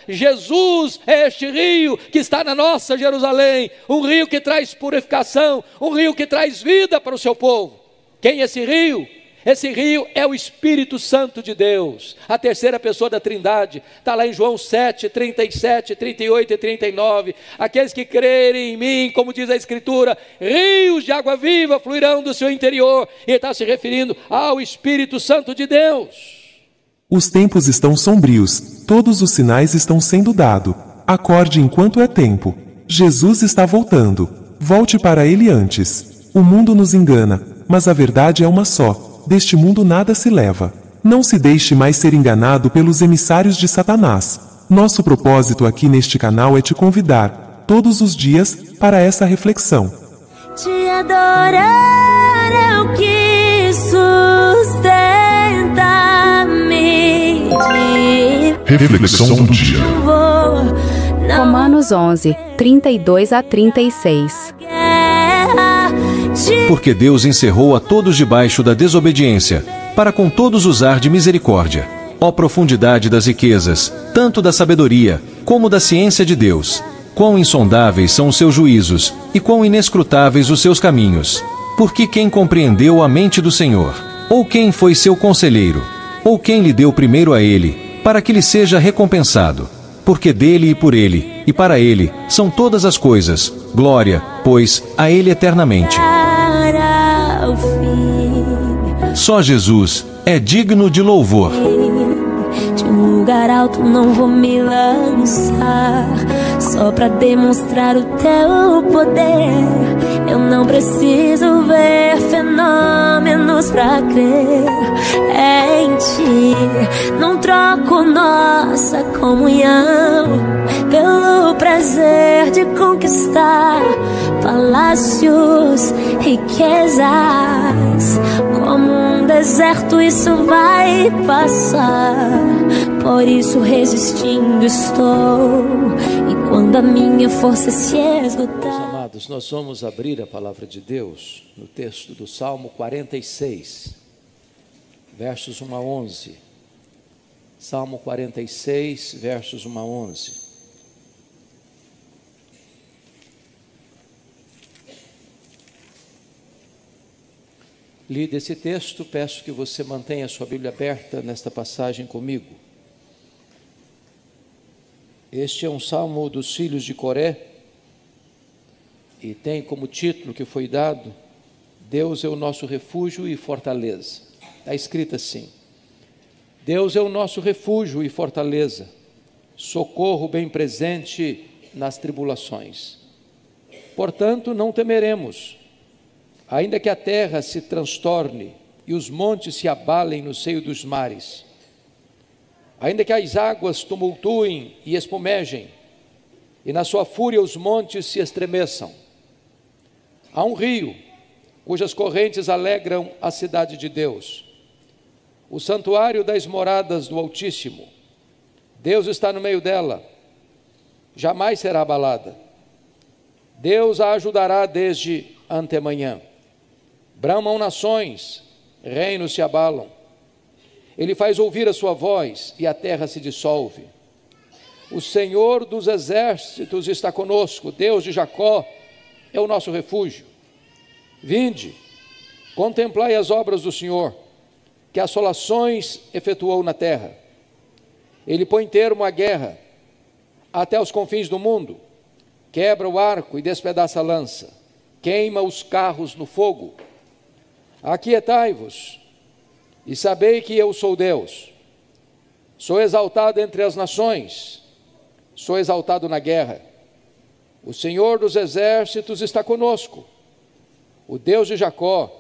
Jesus é este rio que está na nossa Jerusalém, um rio que traz purificação, um rio que traz vida para o seu povo. Quem é esse rio? Esse rio é o Espírito Santo de Deus, a terceira pessoa da Trindade. Está lá em João 7, 37, 38 e 39. Aqueles que crerem em mim, como diz a Escritura, rios de água viva fluirão do seu interior. E está se referindo ao Espírito Santo de Deus. Os tempos estão sombrios, todos os sinais estão sendo dados. Acorde enquanto é tempo. Jesus está voltando. Volte para ele antes. O mundo nos engana, mas a verdade é uma só. Deste mundo nada se leva. Não se deixe mais ser enganado pelos emissários de Satanás. Nosso propósito aqui neste canal é te convidar, todos os dias, para essa reflexão. Te adorar é o que sustenta-me. Reflexão do dia. Romanos 11, 32 a 36. Porque Deus encerrou a todos debaixo da desobediência, para com todos usar de misericórdia. Ó profundidade das riquezas, tanto da sabedoria, como da ciência de Deus! Quão insondáveis são os seus juízos, e quão inescrutáveis os seus caminhos! Porque quem compreendeu a mente do Senhor? Ou quem foi seu conselheiro? Ou quem lhe deu primeiro a ele, para que lhe seja recompensado? Porque dele e por ele, e para ele, são todas as coisas. Glória, pois, a ele eternamente. Só Jesus é digno de louvor. De um lugar alto não vou me lançar, só pra demonstrar o teu poder. Eu não preciso ver fenômenos pra crer em ti. Não troco nossa comunhão pelo prazer de conquistar palácios, riquezas. Como um deserto isso vai passar, por isso resistindo estou. E quando a minha força se esgotar... Amados, nós vamos abrir a palavra de Deus no texto do Salmo 46, versos 1 a 11. Salmo 46, versos 1 a 11. Lido esse texto, peço que você mantenha a sua Bíblia aberta nesta passagem comigo. Este é um salmo dos filhos de Coré e tem como título que foi dado: Deus é o nosso refúgio e fortaleza. Está escrito assim: Deus é o nosso refúgio e fortaleza, socorro bem presente nas tribulações. Portanto, não temeremos, ainda que a terra se transtorne e os montes se abalem no seio dos mares, ainda que as águas tumultuem e espumejem, e na sua fúria os montes se estremeçam. Há um rio, cujas correntes alegram a cidade de Deus, o santuário das moradas do Altíssimo. Deus está no meio dela, jamais será abalada. Deus a ajudará desde antemanhã. Bramam nações, reinos se abalam. Ele faz ouvir a sua voz e a terra se dissolve. O Senhor dos exércitos está conosco, Deus de Jacó é o nosso refúgio. Vinde, contemplai as obras do Senhor, que assolações efetuou na terra. Ele põe termo à guerra até os confins do mundo, quebra o arco e despedaça a lança, queima os carros no fogo. Aquietai-vos e sabei que eu sou Deus. Sou exaltado entre as nações, sou exaltado na guerra. O Senhor dos exércitos está conosco, o Deus de Jacó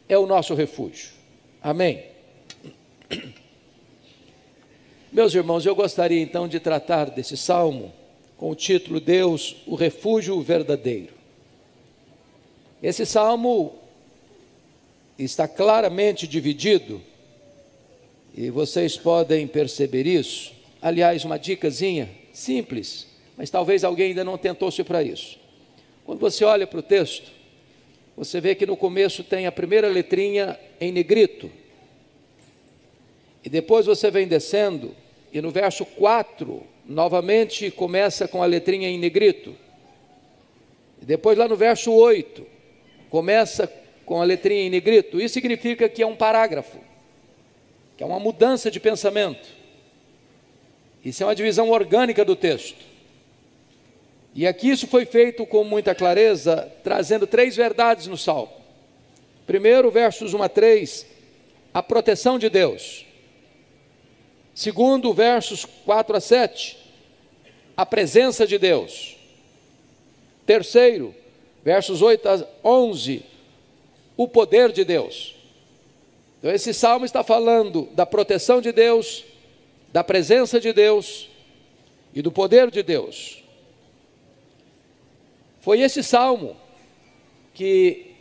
é o nosso refúgio. Amém. Meus irmãos, eu gostaria então de tratar desse salmo com o título Deus, o refúgio verdadeiro. Esse salmo está claramente dividido, e vocês podem perceber isso. Aliás, uma dicasinha simples, mas talvez alguém ainda não tentou-se para isso. Quando você olha para o texto, você vê que no começo tem a primeira letrinha em negrito, e depois você vem descendo, e no verso 4, novamente começa com a letrinha em negrito. Depois lá no verso 8, começa com a letrinha em negrito. Isso significa que é um parágrafo, que é uma mudança de pensamento. Isso é uma divisão orgânica do texto. E aqui isso foi feito com muita clareza, trazendo 3 verdades no Salmo. Primeiro, versos 1 a 3, a proteção de Deus. Segundo, versos 4 a 7, a presença de Deus. Terceiro, versos 8 a 11, o poder de Deus. Então esse salmo está falando da proteção de Deus, da presença de Deus e do poder de Deus. Foi esse salmo que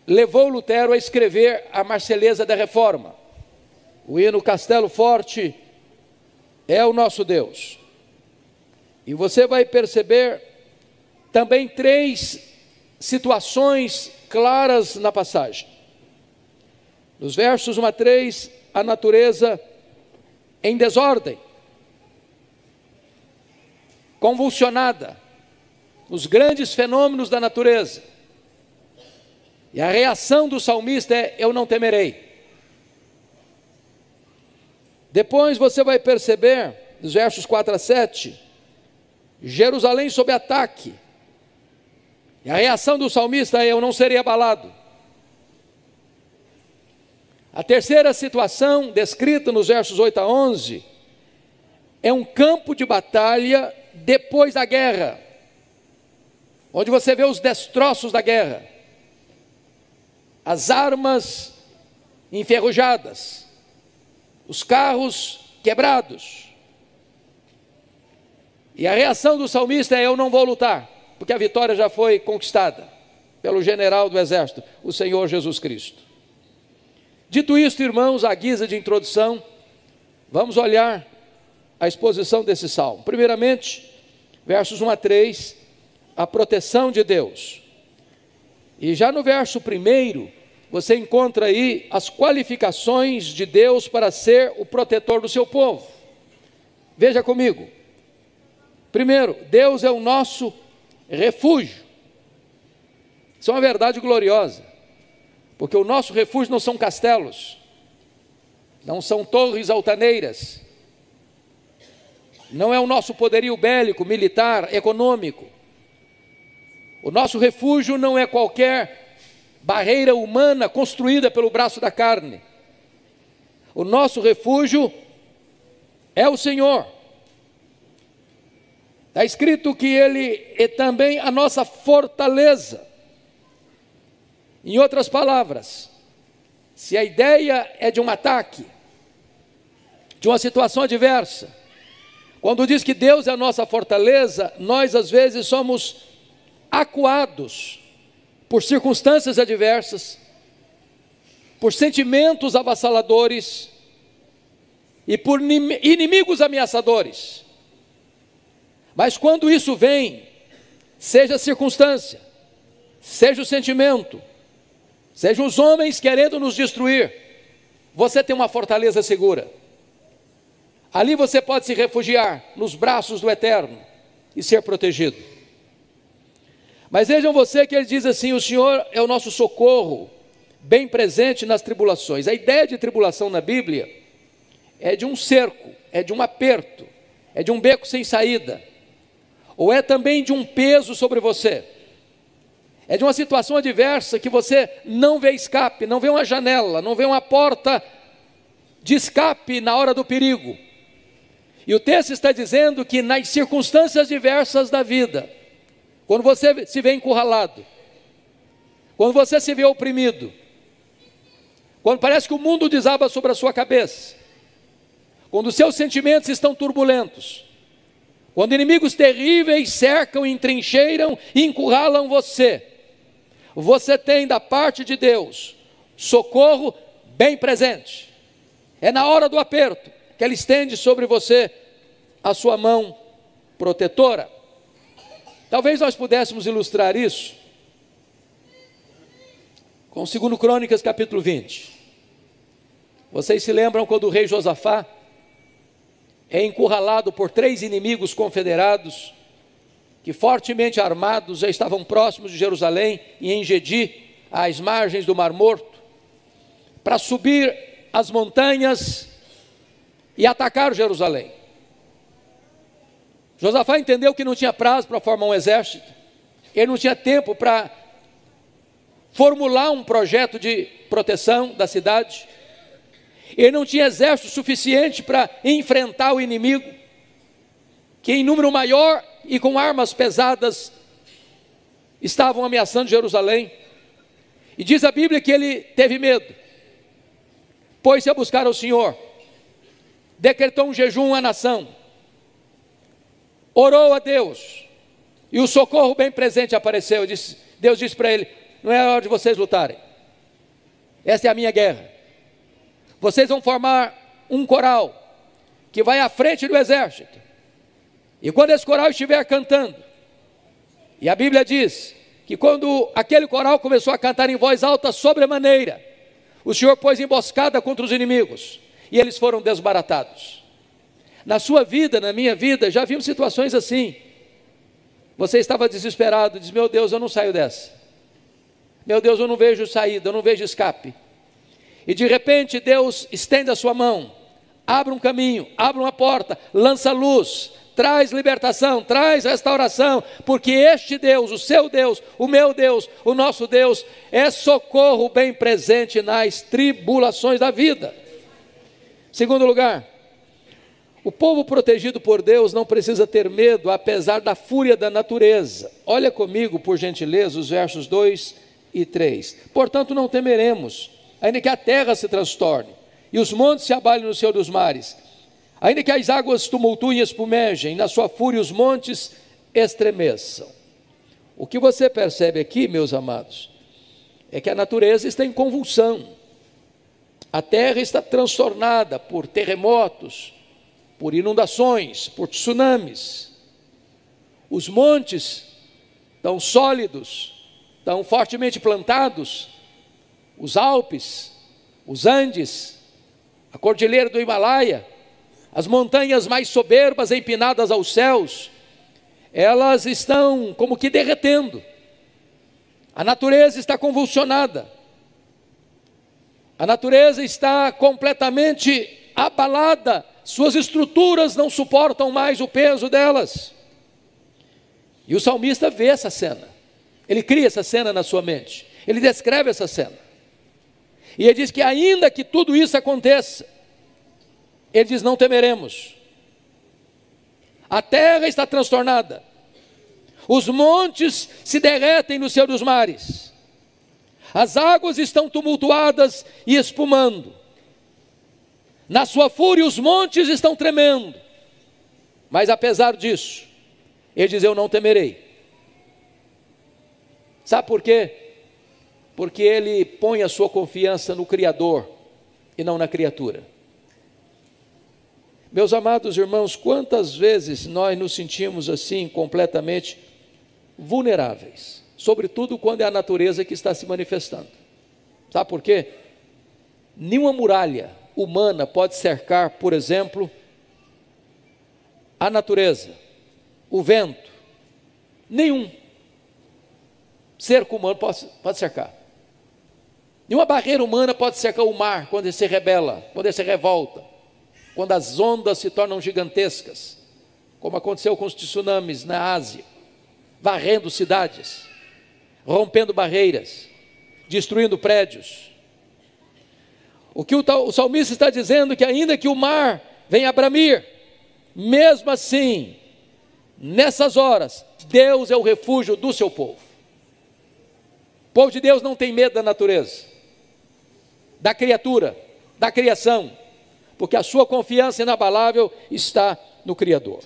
levou Lutero a escrever a Marselhesa da Reforma. O hino Castelo Forte é o nosso Deus. E você vai perceber também 3 situações claras na passagem. Nos versos 1 a 3, a natureza em desordem, convulsionada, os grandes fenômenos da natureza. E a reação do salmista é: eu não temerei. Depois você vai perceber, nos versos 4 a 7, Jerusalém sob ataque. E a reação do salmista é: eu não serei abalado. A terceira situação, descrita nos versos 8 a 11, é um campo de batalha depois da guerra, onde você vê os destroços da guerra, as armas enferrujadas, os carros quebrados. E a reação do salmista é: eu não vou lutar, porque a vitória já foi conquistada pelo general do exército, o Senhor Jesus Cristo. Dito isto, irmãos, à guisa de introdução, vamos olhar a exposição desse salmo. Primeiramente, versos 1 a 3, a proteção de Deus. E já no verso 1, você encontra aí as qualificações de Deus para ser o protetor do seu povo. Veja comigo. Primeiro, Deus é o nosso refúgio. Isso é uma verdade gloriosa, porque o nosso refúgio não são castelos, não são torres altaneiras, não é o nosso poderio bélico, militar, econômico. O nosso refúgio não é qualquer barreira humana construída pelo braço da carne. O nosso refúgio é o Senhor. Está escrito que Ele é também a nossa fortaleza. Em outras palavras, se a ideia é de um ataque, de uma situação adversa, quando diz que Deus é a nossa fortaleza, nós às vezes somos acuados por circunstâncias adversas, por sentimentos avassaladores e por inimigos ameaçadores. Mas quando isso vem, seja a circunstância, seja o sentimento, sejam os homens querendo nos destruir, você tem uma fortaleza segura. Ali você pode se refugiar nos braços do Eterno e ser protegido. Mas vejam você que ele diz assim: o Senhor é o nosso socorro, bem presente nas tribulações. A ideia de tribulação na Bíblia é de um cerco, é de um aperto, é de um beco sem saída, ou é também de um peso sobre você. É de uma situação adversa que você não vê escape, não vê uma janela, não vê uma porta de escape na hora do perigo. E o texto está dizendo que nas circunstâncias diversas da vida, quando você se vê encurralado, quando você se vê oprimido, quando parece que o mundo desaba sobre a sua cabeça, quando os seus sentimentos estão turbulentos, quando inimigos terríveis cercam, entrincheiram e encurralam você, você tem da parte de Deus socorro bem presente. É na hora do aperto que Ele estende sobre você a sua mão protetora. Talvez nós pudéssemos ilustrar isso com 2 Crônicas capítulo 20. Vocês se lembram quando o rei Josafá é encurralado por 3 inimigos confederados, que fortemente armados já estavam próximos de Jerusalém e em Engedi, às margens do Mar Morto, para subir as montanhas e atacar Jerusalém. Josafá entendeu que não tinha prazo para formar um exército, ele não tinha tempo para formular um projeto de proteção da cidade, ele não tinha exército suficiente para enfrentar o inimigo, que em número maior e com armas pesadas estavam ameaçando Jerusalém. E diz a Bíblia que ele teve medo, pôs-se a buscar ao Senhor, decretou um jejum à nação, orou a Deus, e o socorro bem presente apareceu. Deus disse para ele: não é hora de vocês lutarem, essa é a minha guerra. Vocês vão formar um coral que vai à frente do exército, e quando esse coral estiver cantando, e a Bíblia diz que quando aquele coral começou a cantar em voz alta sobremaneira, o Senhor pôs emboscada contra os inimigos, e eles foram desbaratados. Na sua vida, na minha vida, já vimos situações assim. Você estava desesperado, diz: meu Deus, eu não saio dessa, meu Deus, eu não vejo saída, eu não vejo escape. E de repente Deus estende a sua mão, abre um caminho, abre uma porta, lança luz, traz libertação, traz restauração, porque este Deus, o seu Deus, o meu Deus, o nosso Deus, é socorro bem presente nas tribulações da vida. Segundo lugar, o povo protegido por Deus não precisa ter medo, apesar da fúria da natureza. Olha comigo, por gentileza, os versos 2 e 3. Portanto, não temeremos, ainda que a terra se transtorne, e os montes se abalem no seio dos mares, ainda que as águas tumultuem e espumejem, na sua fúria os montes estremeçam. O que você percebe aqui, meus amados, é que a natureza está em convulsão. A terra está transtornada por terremotos, por inundações, por tsunamis. Os montes estão sólidos, estão fortemente plantados. Os Alpes, os Andes, a Cordilheira do Himalaia, as montanhas mais soberbas empinadas aos céus, elas estão como que derretendo. A natureza está convulsionada. A natureza está completamente abalada. Suas estruturas não suportam mais o peso delas. E o salmista vê essa cena. Ele cria essa cena na sua mente. Ele descreve essa cena. E ele diz que ainda que tudo isso aconteça, ele diz: não temeremos. A terra está transtornada, os montes se derretem no seio dos mares, as águas estão tumultuadas e espumando, na sua fúria os montes estão tremendo, mas apesar disso, ele diz: eu não temerei. Sabe por quê? Porque ele põe a sua confiança no Criador e não na criatura. Meus amados irmãos, quantas vezes nós nos sentimos assim completamente vulneráveis, sobretudo quando é a natureza que está se manifestando. Sabe por quê? Nenhuma muralha humana pode cercar, por exemplo, a natureza, o vento. Nenhum cerco humano pode cercar. Nenhuma barreira humana pode cercar o mar quando ele se rebela, quando ele se revolta, quando as ondas se tornam gigantescas, como aconteceu com os tsunamis na Ásia, varrendo cidades, rompendo barreiras, destruindo prédios. O que o salmista está dizendo é que ainda que o mar venha a bramir, mesmo assim, nessas horas, Deus é o refúgio do seu povo. O povo de Deus não tem medo da natureza, da criatura, da criação, porque a sua confiança inabalável está no Criador.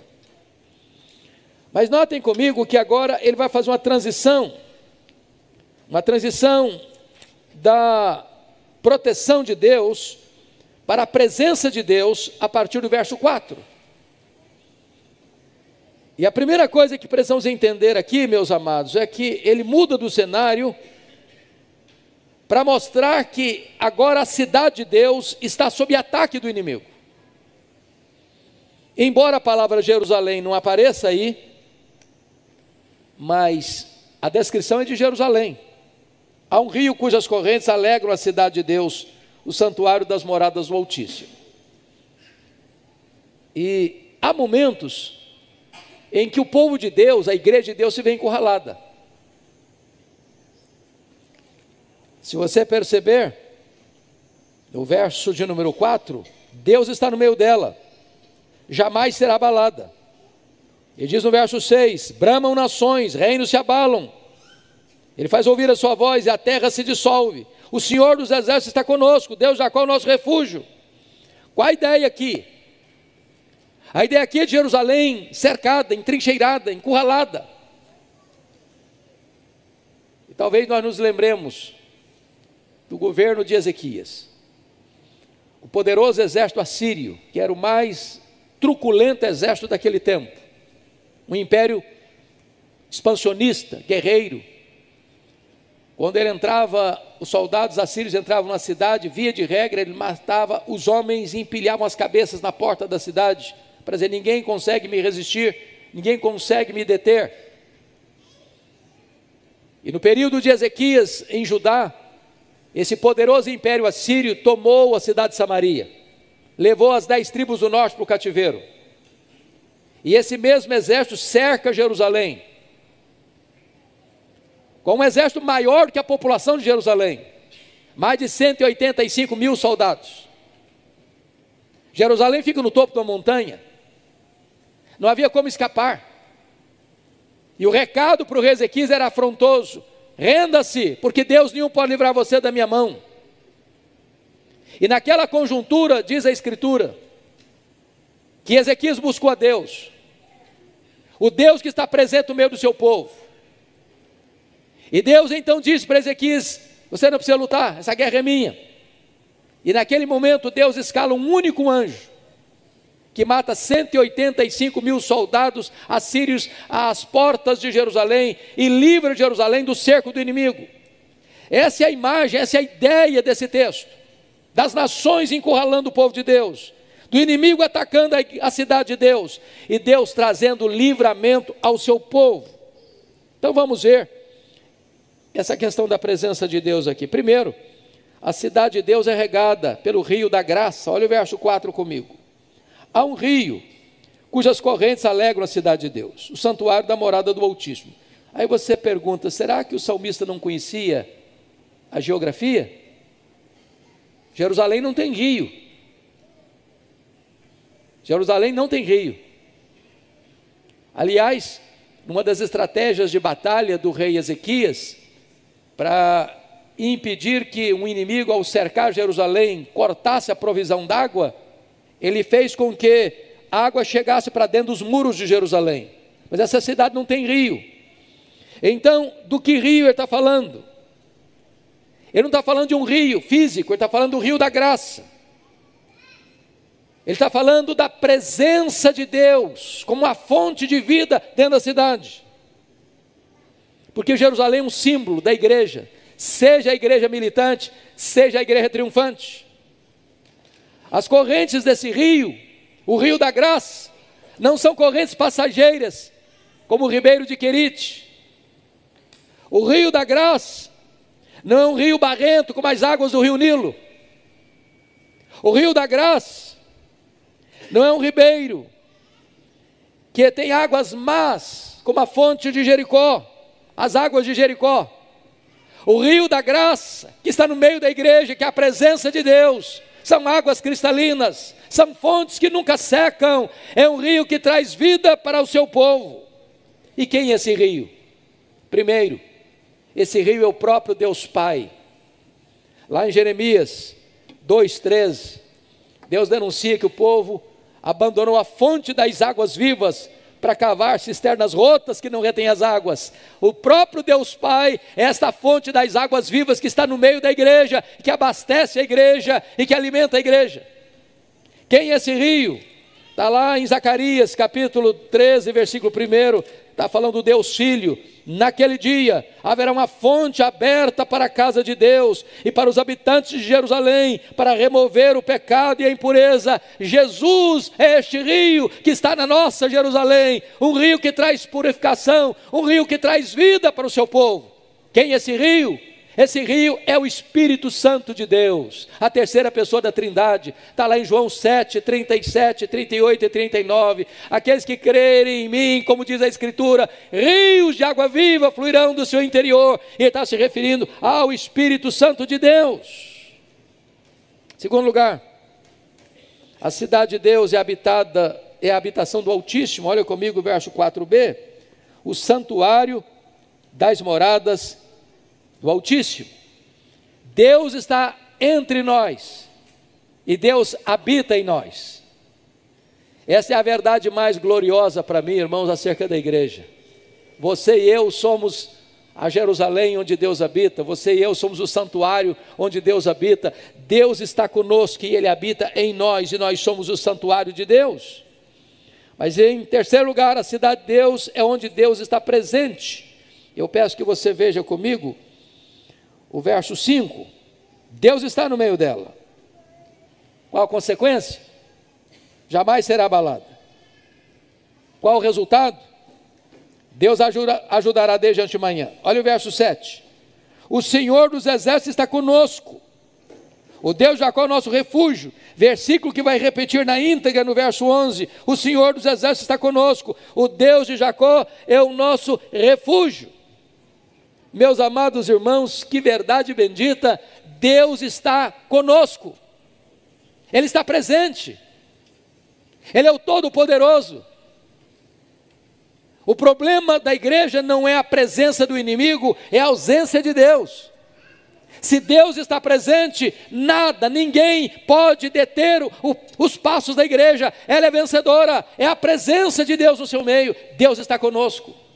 Mas notem comigo que agora ele vai fazer uma transição da proteção de Deus para a presença de Deus a partir do verso 4. E a primeira coisa que precisamos entender aqui, meus amados, é que ele muda do cenário para mostrar que agora a cidade de Deus está sob ataque do inimigo. Embora a palavra Jerusalém não apareça aí, mas a descrição é de Jerusalém. Há um rio cujas correntes alegram a cidade de Deus, o santuário das moradas do Altíssimo. E há momentos em que o povo de Deus, a igreja de Deus, se vê encurralada. Se você perceber, no verso de número 4, Deus está no meio dela, jamais será abalada. Ele diz no verso 6, bramam nações, reinos se abalam. Ele faz ouvir a sua voz e a terra se dissolve. O Senhor dos exércitos está conosco, Deus de Jacó é o nosso refúgio. Qual a ideia aqui? A ideia aqui é de Jerusalém cercada, entrincheirada, encurralada. E talvez nós nos lembremos do governo de Ezequias. O poderoso exército assírio, que era o mais truculento exército daquele tempo. Um império expansionista, guerreiro. Quando ele entrava, os soldados assírios entravam na cidade, via de regra, ele matava os homens e empilhavam as cabeças na porta da cidade, para dizer, ninguém consegue me resistir, ninguém consegue me deter. E no período de Ezequias, em Judá, esse poderoso império assírio tomou a cidade de Samaria, levou as 10 tribos do norte para o cativeiro. E esse mesmo exército cerca Jerusalém, com um exército maior do que a população de Jerusalém, mais de 185 mil soldados. Jerusalém fica no topo de uma montanha, não havia como escapar. E o recado para o rei Ezequias era afrontoso: renda-se, porque Deus nenhum pode livrar você da minha mão. E naquela conjuntura, diz a Escritura, que Ezequias buscou a Deus, o Deus que está presente no meio do seu povo. E Deus então disse para Ezequias: você não precisa lutar, essa guerra é minha. E naquele momento Deus escala um único anjo, que mata 185 mil soldados assírios às portas de Jerusalém, e livra Jerusalém do cerco do inimigo. Essa é a imagem, essa é a ideia desse texto, das nações encurralando o povo de Deus, do inimigo atacando a cidade de Deus, e Deus trazendo livramento ao seu povo. Então vamos ver essa questão da presença de Deus aqui. Primeiro, a cidade de Deus é regada pelo rio da graça. Olha o verso 4 comigo. Há um rio cujas correntes alegram a cidade de Deus, o santuário da morada do Altíssimo. Aí você pergunta, será que o salmista não conhecia a geografia? Jerusalém não tem rio. Jerusalém não tem rio. Aliás, numa das estratégias de batalha do rei Ezequias, para impedir que um inimigo, ao cercar Jerusalém, cortasse a provisão d'água, ele fez com que a água chegasse para dentro dos muros de Jerusalém. Mas essa cidade não tem rio. Então, do que rio ele está falando? Ele não está falando de um rio físico, ele está falando do rio da graça. Ele está falando da presença de Deus, como uma fonte de vida dentro da cidade. Porque Jerusalém é um símbolo da igreja, seja a igreja militante, seja a igreja triunfante. As correntes desse rio, o rio da graça, não são correntes passageiras, como o ribeiro de Querite. O rio da graça não é um rio barrento, como as águas do rio Nilo. O rio da graça não é um ribeiro que tem águas más, como a fonte de Jericó, as águas de Jericó. O rio da graça, que está no meio da igreja, que é a presença de Deus, são águas cristalinas, são fontes que nunca secam, é um rio que traz vida para o seu povo. E quem é esse rio? Primeiro, esse rio é o próprio Deus Pai. Lá em Jeremias 2,13, Deus denuncia que o povo abandonou a fonte das águas vivas para cavar cisternas rotas que não retêm as águas. O próprio Deus Pai é esta fonte das águas vivas que está no meio da igreja, que abastece a igreja e que alimenta a igreja. Quem é esse rio? Está lá em Zacarias capítulo 13, versículo 1, está falando do Deus Filho, Naquele dia haverá uma fonte aberta para a casa de Deus e para os habitantes de Jerusalém, para remover o pecado e a impureza. Jesus é este rio que está na nossa Jerusalém, um rio que traz purificação, um rio que traz vida para o seu povo. Quem é esse rio? Esse rio é o Espírito Santo de Deus, a terceira pessoa da Trindade. Está lá em João 7, 37, 38 e 39. Aqueles que crerem em mim, como diz a Escritura, rios de água viva fluirão do seu interior. E está se referindo ao Espírito Santo de Deus. Segundo lugar, a cidade de Deus é habitada, é a habitação do Altíssimo. Olha comigo o verso 4b. O santuário das moradas do Altíssimo. Deus está entre nós e Deus habita em nós. Essa é a verdade mais gloriosa para mim, irmãos, acerca da igreja. Você e eu somos a Jerusalém onde Deus habita. Você e eu somos o santuário onde Deus habita. Deus está conosco e Ele habita em nós, e nós somos o santuário de Deus. Mas em terceiro lugar, a cidade de Deus é onde Deus está presente. Eu peço que você veja comigo o verso 5, Deus está no meio dela. Qual a consequência? Jamais será abalada. Qual o resultado? Deus ajudará desde antemanhã. Olha o verso 7. O Senhor dos exércitos está conosco. O Deus de Jacó é o nosso refúgio. Versículo que vai repetir na íntegra no verso 11. O Senhor dos exércitos está conosco. O Deus de Jacó é o nosso refúgio. Meus amados irmãos, que verdade bendita, Deus está conosco, Ele está presente, Ele é o Todo-Poderoso. O problema da igreja não é a presença do inimigo, é a ausência de Deus. Se Deus está presente, nada, ninguém pode deter os passos da igreja. Ela é vencedora, é a presença de Deus no seu meio. Deus está conosco.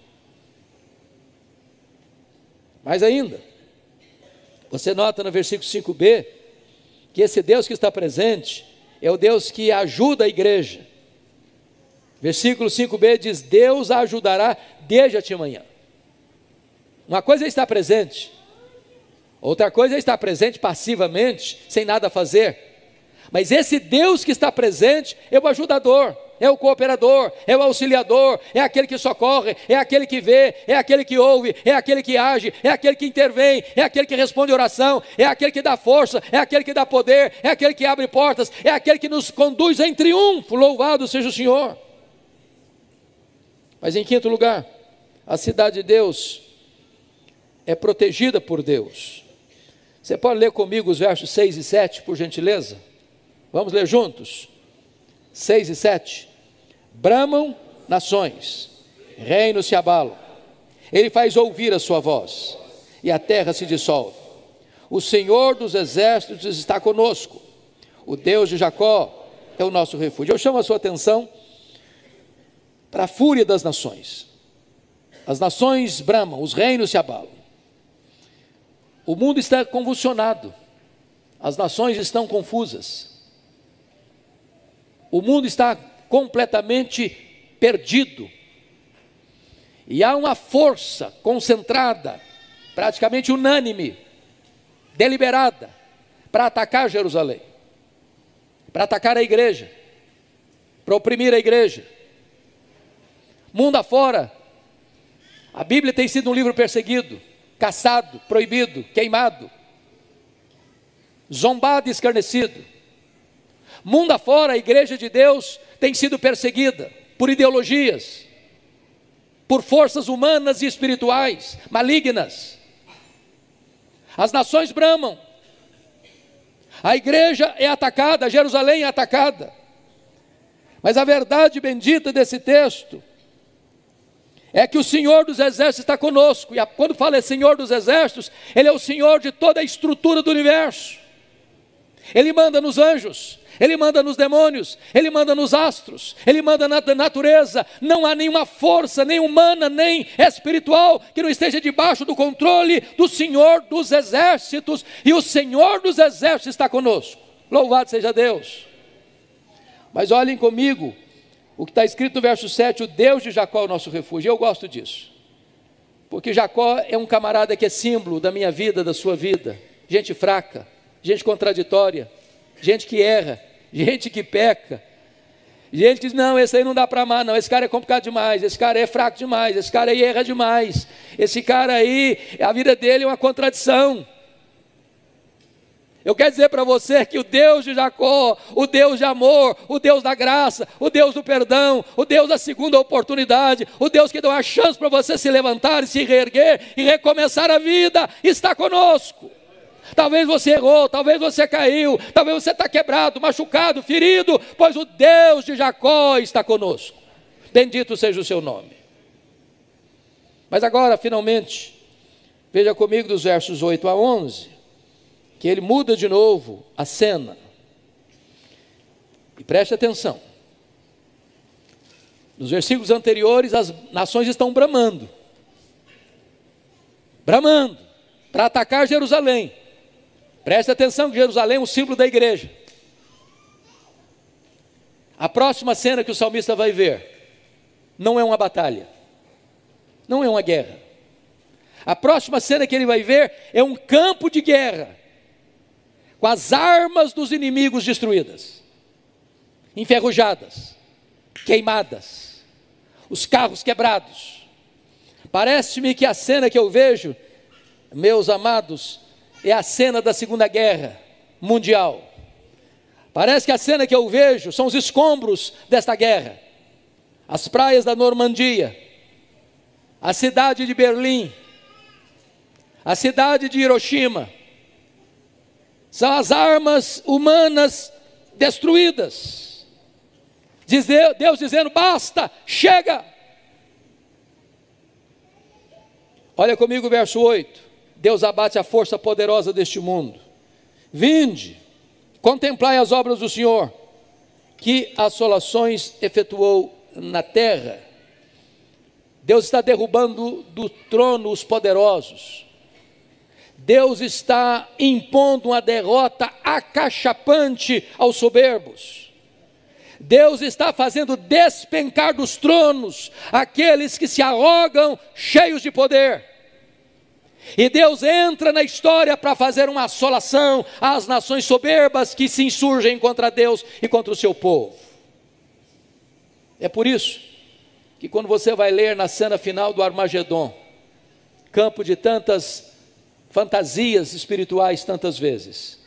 Mais ainda, você nota no versículo 5b, que esse Deus que está presente, é o Deus que ajuda a igreja. Versículo 5b diz, Deus a ajudará desde antemanhã. Uma coisa é estar presente, outra coisa é estar presente passivamente, sem nada fazer. Mas esse Deus que está presente é o ajudador, é o cooperador, é o auxiliador, é aquele que socorre, é aquele que vê, é aquele que ouve, é aquele que age, é aquele que intervém, é aquele que responde oração, é aquele que dá força, é aquele que dá poder, é aquele que abre portas, é aquele que nos conduz em triunfo. Louvado seja o Senhor. Mas em quinto lugar, a cidade de Deus é protegida por Deus. Você pode ler comigo os versos 6 e 7, por gentileza? Vamos ler juntos? 6 e 7. Bramam nações, reinos se abalam, Ele faz ouvir a sua voz, e a terra se dissolve. O Senhor dos exércitos está conosco, o Deus de Jacó é o nosso refúgio. Eu chamo a sua atenção para a fúria das nações. As nações bramam, os reinos se abalam. O mundo está convulsionado, as nações estão confusas. O mundo está completamente perdido. E há uma força concentrada, praticamente unânime, deliberada, para atacar Jerusalém, para atacar a igreja, para oprimir a igreja. Mundo afora, a Bíblia tem sido um livro perseguido, caçado, proibido, queimado, zombado e escarnecido. Mundo afora, a igreja de Deus tem sido perseguida por ideologias, por forças humanas e espirituais malignas. As nações bramam, a igreja é atacada, Jerusalém é atacada. Mas a verdade bendita desse texto é que o Senhor dos exércitos está conosco. E quando fala Senhor dos exércitos, Ele é o Senhor de toda a estrutura do universo. Ele manda nos anjos, Ele manda nos demônios, Ele manda nos astros, Ele manda na natureza. Não há nenhuma força, nem humana, nem espiritual, que não esteja debaixo do controle do Senhor dos exércitos. E o Senhor dos exércitos está conosco. Louvado seja Deus. Mas olhem comigo o que está escrito no verso 7, o Deus de Jacó é o nosso refúgio. Eu gosto disso, Porque Jacó é um camarada que é símbolo da minha vida, da sua vida. Gente fraca, gente contraditória, gente que erra, gente que peca, gente que diz, não, esse aí não dá para amar, não, esse cara é complicado demais, esse cara é fraco demais, esse cara aí erra demais, esse cara aí, a vida dele é uma contradição. Eu quero dizer para você que o Deus de Jacó, o Deus de amor, o Deus da graça, o Deus do perdão, o Deus da segunda oportunidade, o Deus que dá uma chance para você se levantar e se reerguer e recomeçar a vida, está conosco. Talvez você errou, talvez você caiu, talvez você está quebrado, machucado, ferido, pois o Deus de Jacó está conosco. Bendito seja o seu nome. Mas agora, finalmente, veja comigo dos versos 8 a 11, que ele muda de novo a cena. E preste atenção. Nos versículos anteriores, as nações estão bramando para atacar Jerusalém. Preste atenção que Jerusalém é um símbolo da igreja. A próxima cena que o salmista vai ver não é uma batalha, não é uma guerra. A próxima cena que ele vai ver é um campo de guerra, com as armas dos inimigos destruídas, enferrujadas, queimadas, os carros quebrados. Parece-me que a cena que eu vejo, meus amados, é a cena da Segunda Guerra Mundial. Parece que a cena que eu vejo são os escombros desta guerra, as praias da Normandia, a cidade de Berlim, a cidade de Hiroshima. São as armas humanas destruídas. Deus dizendo, basta, chega. Olha comigo o verso 8. Deus abate a força poderosa deste mundo. Vinde, contemplai as obras do Senhor, que assolações efetuou na terra. Deus está derrubando do trono os poderosos. Deus está impondo uma derrota acachapante aos soberbos. Deus está fazendo despencar dos tronos aqueles que se arrogam cheios de poder. E Deus entra na história para fazer uma assolação às nações soberbas que se insurgem contra Deus e contra o seu povo. É por isso que quando você vai ler na cena final do Armagedon, campo de tantas fantasias espirituais tantas vezes,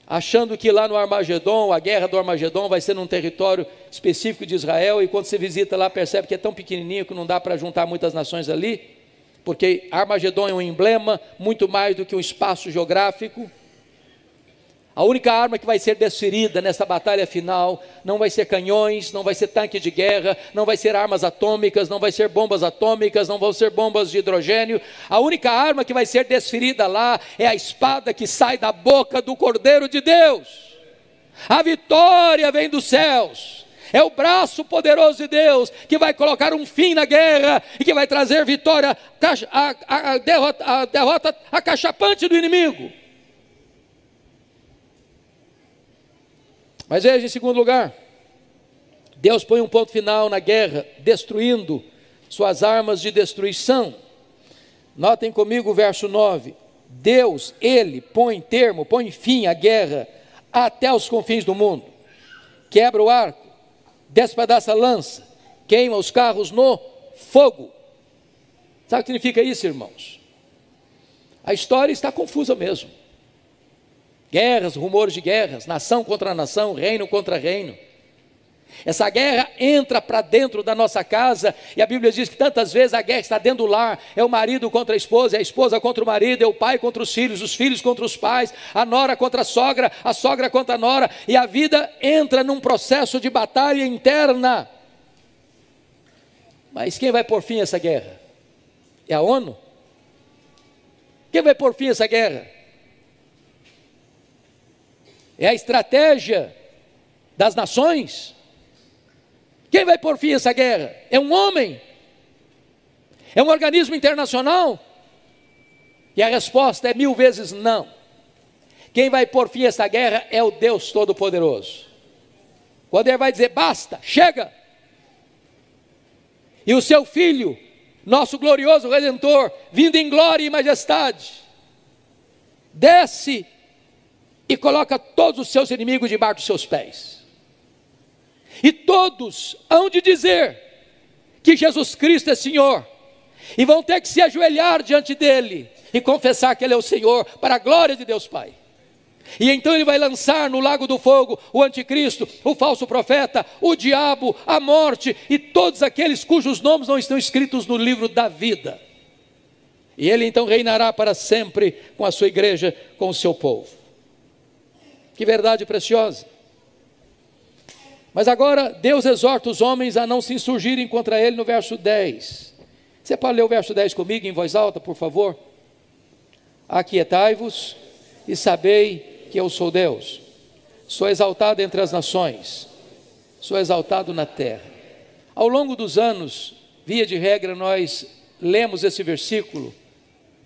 achando que lá no Armagedon, a guerra do Armagedon vai ser num território específico de Israel, e quando você visita lá percebe que é tão pequenininho que não dá para juntar muitas nações ali, porque Armagedon é um emblema muito mais do que um espaço geográfico. A única arma que vai ser desferida nessa batalha final não vai ser canhões, não vai ser tanque de guerra, não vai ser armas atômicas, não vai ser bombas atômicas, não vão ser bombas de hidrogênio. A única arma que vai ser desferida lá é a espada que sai da boca do Cordeiro de Deus. A vitória vem dos céus. É o braço poderoso de Deus que vai colocar um fim na guerra e que vai trazer vitória, a derrota acachapante do inimigo. Mas veja, em segundo lugar, Deus põe um ponto final na guerra, destruindo suas armas de destruição. Notem comigo o verso 9. Deus, Ele põe termo, põe fim à guerra até os confins do mundo. Quebra o arco, despedaça a lança, queima os carros no fogo. Sabe o que significa isso, irmãos? A história está confusa mesmo. Guerras, rumores de guerras, nação contra nação, reino contra reino. Essa guerra entra para dentro da nossa casa, e a Bíblia diz que tantas vezes a guerra está dentro do lar. É o marido contra a esposa, é a esposa contra o marido, é o pai contra os filhos contra os pais, a nora contra a sogra contra a nora, e a vida entra num processo de batalha interna. Mas quem vai pôr fim a essa guerra? É a ONU? Quem vai pôr fim a essa guerra? É a estratégia das nações? Quem vai pôr fim a essa guerra? É um homem? É um organismo internacional? E a resposta é 1000 vezes não. Quem vai pôr fim a essa guerra é o Deus Todo-Poderoso. Quando Ele vai dizer, basta, chega. E o seu Filho nosso glorioso Redentor, vindo em glória e majestade, desce e coloca todos os seus inimigos debaixo dos seus pés. E todos hão de dizer que Jesus Cristo é Senhor, e vão ter que se ajoelhar diante dele e confessar que ele é o Senhor, para a glória de Deus Pai. E então ele vai lançar no lago do fogo o anticristo, o falso profeta, o diabo, a morte e todos aqueles cujos nomes não estão escritos no livro da vida. E ele então reinará para sempre com a sua igreja, com o seu povo. Que verdade preciosa! Mas agora Deus exorta os homens a não se insurgirem contra ele no verso 10. Você pode ler o verso 10 comigo em voz alta, por favor? Aquietai-vos e sabei que eu sou Deus. Sou exaltado entre as nações, sou exaltado na terra. Ao longo dos anos, via de regra, nós lemos esse versículo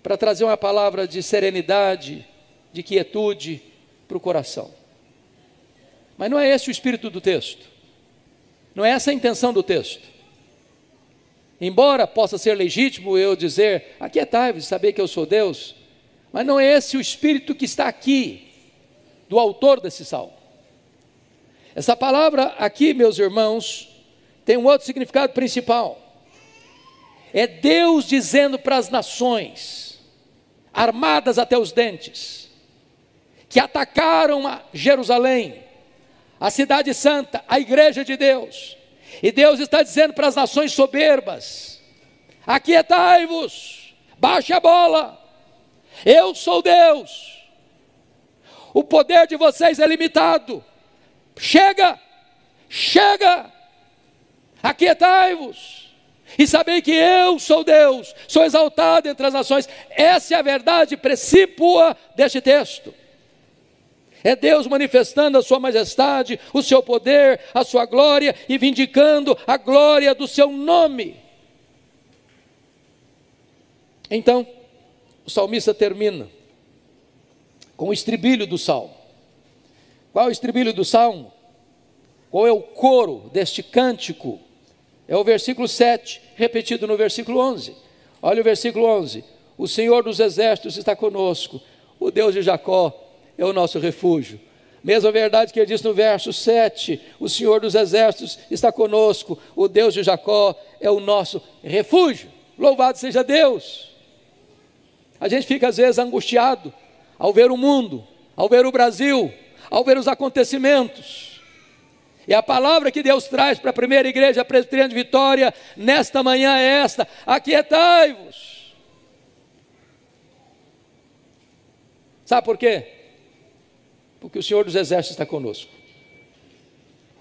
para trazer uma palavra de serenidade, de quietude para o coração. Mas não é esse o espírito do texto, não é essa a intenção do texto. Embora possa ser legítimo eu dizer, aquietai-vos, saber que eu sou Deus, mas não é esse o espírito que está aqui, do autor desse salmo. Essa palavra aqui, meus irmãos, tem um outro significado principal. É Deus dizendo para as nações, armadas até os dentes, que atacaram a Jerusalém, a cidade santa, a igreja de Deus, e Deus está dizendo para as nações soberbas, aquietai-vos, baixe a bola, eu sou Deus, o poder de vocês é limitado, chega, aquietai-vos, e sabei que eu sou Deus, sou exaltado entre as nações. Essa é a verdade precípua deste texto. É Deus manifestando a sua majestade, o seu poder, a sua glória e vindicando a glória do seu nome. Então, o salmista termina com o estribilho do salmo. Qual é o estribilho do salmo? Qual é o coro deste cântico? É o versículo 7, repetido no versículo 11. Olha o versículo 11. O Senhor dos exércitos está conosco, o Deus de Jacó é o nosso refúgio. Mesma verdade que ele diz no verso 7, o Senhor dos exércitos está conosco, o Deus de Jacó é o nosso refúgio. Louvado seja Deus. A gente fica às vezes angustiado ao ver o mundo, ao ver o Brasil, ao ver os acontecimentos. E a palavra que Deus traz para a primeira igreja presbiteriana de Vitória nesta manhã é esta: aquietai-vos. Sabe por quê? Porque o Senhor dos exércitos está conosco.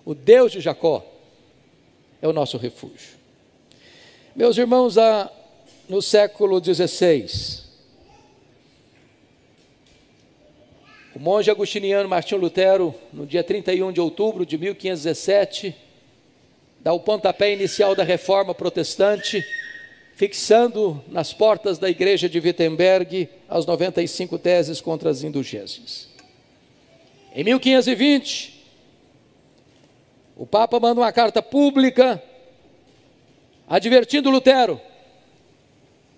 O Deus de Jacó é o nosso refúgio. Meus irmãos, no século XVI, o monge agostiniano Martinho Lutero, no dia 31 de outubro de 1517, dá o pontapé inicial da reforma protestante, fixando nas portas da igreja de Wittenberg as 95 teses contra as indulgências. Em 1520, o Papa manda uma carta pública advertindo Lutero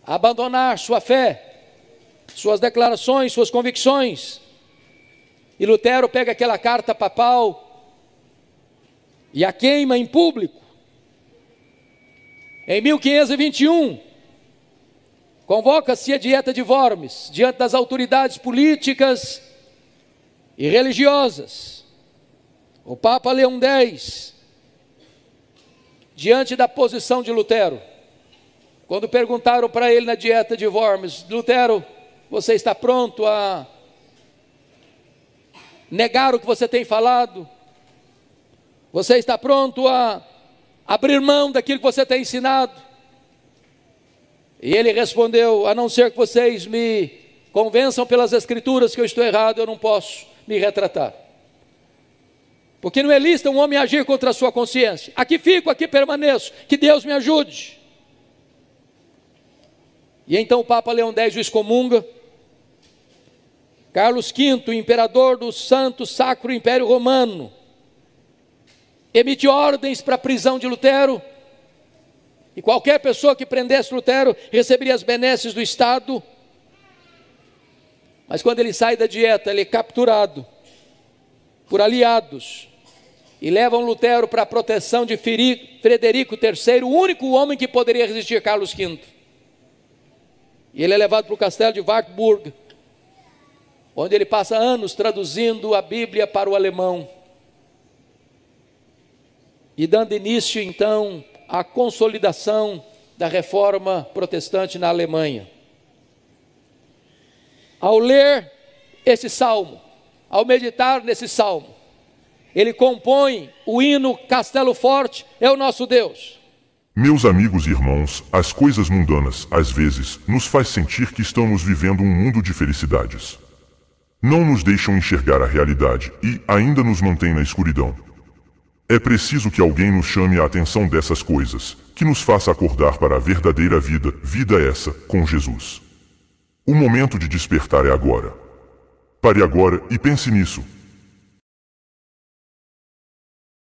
a abandonar sua fé, suas declarações, suas convicções. E Lutero pega aquela carta papal e a queima em público. Em 1521, convoca-se a Dieta de Worms diante das autoridades políticas e religiosas. O Papa Leão X, diante da posição de Lutero, quando perguntaram para ele na Dieta de Worms: Lutero, você está pronto a negar o que você tem falado? Você está pronto a abrir mão daquilo que você tem ensinado? E ele respondeu: a não ser que vocês me convençam pelas escrituras que eu estou errado, eu não posso me retratar. Porque não é lícito um homem agir contra a sua consciência. Aqui fico, aqui permaneço, que Deus me ajude. E então o Papa Leão X o excomunga. Carlos V, imperador do Santo Sacro Império Romano, emite ordens para a prisão de Lutero E qualquer pessoa que prendesse Lutero receberia as benesses do Estado. Mas quando ele sai da dieta, ele é capturado por aliados e levam Lutero para a proteção de Frederico III, o único homem que poderia resistir a Carlos V. E ele é levado para o castelo de Wartburg, onde ele passa anos traduzindo a Bíblia para o alemão e dando início então à consolidação da reforma protestante na Alemanha. Ao ler esse salmo, ao meditar nesse salmo, ele compõe o hino Castelo Forte é o nosso Deus. Meus amigos e irmãos, as coisas mundanas, às vezes, nos faz sentir que estamos vivendo um mundo de felicidades. Não nos deixam enxergar a realidade e ainda nos mantêm na escuridão. É preciso que alguém nos chame a atenção dessas coisas, que nos faça acordar para a verdadeira vida, vida essa, com Jesus. O momento de despertar é agora. Pare agora e pense nisso.